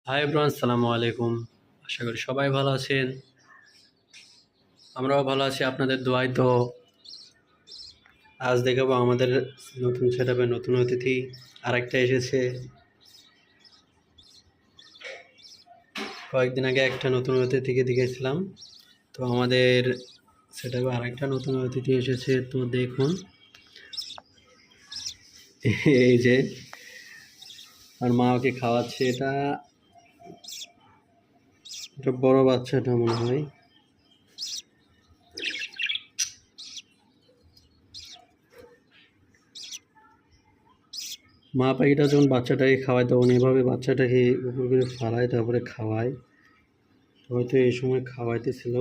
Hi everyone, আসসালামু আলাইকুম। আশা করি সবাই ভালো আছেন। আমরাও ভালো আছি আপনাদের দোয়ায়। তো আজ দেখাবো আমাদের নতুন সেটআপে নতুন অতিথি আরেকটা এসেছে। কয়েকদিন আগে একটা নতুন অতিথিকে দেখেছিলাম। তো আমাদের সেটআপে আরেকটা নতুন অতিথি এসেছে। তো দেখুন, এই যে আর মা ওকে খাওয়াচ্ছে। এটা বড় বাচ্চাটা মনে হয়। মা পাখিটা যখন বাচ্চাটাকে খাওয়ায় তখন এভাবে বাচ্চাটাকে উপর করে ফালায়, তারপরে খাওয়ায়। হয়তো এই সময় খাওয়াইতেছিল।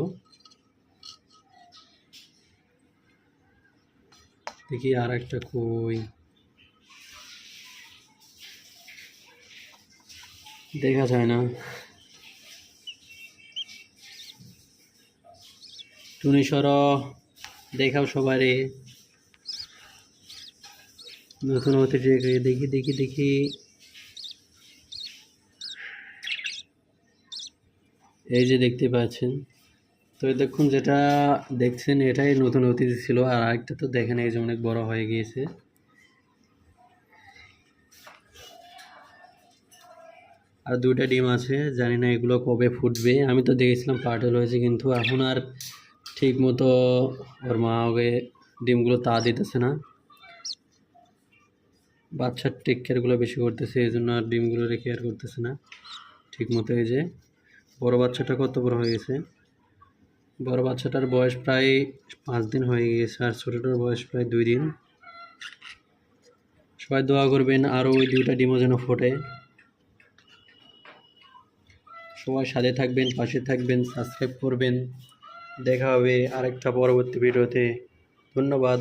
দেখি আর একটা কই, দেখা যায় না। টুনি সর, দেখাও সবারে নতুন অতিথি। দেখি দেখি দেখি, এই যে দেখতে পাচ্ছেন। তো দেখুন, যেটা দেখছেন এটাই নতুন অতিথি ছিল। আর আরেকটা তো দেখেন, এই যে অনেক বড় হয়ে গিয়েছে। আর দুইটা ডিম আছে, জানি না এগুলো কবে ফুটবে। আমি তো দেখেছিলাম পার্টেল হয়েছে, কিন্তু এখন আর ঠিক মতো ওর মা ওকে ডিমগুলো তা দিতেছে না। বাচ্চার টেক কেয়ারগুলো বেশি করতেছে, এই জন্য আর ডিমগুলোর কেয়ার করতেছে না ঠিক মতো। এই যে বড় বাচ্চাটা কত বড় হয়ে গেছে। বড় বাচ্চাটার বয়স প্রায় 5 দিন হয়ে গেছে, আর ছোটোটার বয়স প্রায় 2 দিন। সবাই দোয়া করবেন আরও ওই দুইটা ডিমও যেন ফোটে। সবাই সাথে থাকবেন, পাশে থাকবেন, সাবস্ক্রাইব করবেন। দেখা হবে আরেকটা পরবর্তী ভিডিওতে। ধন্যবাদ।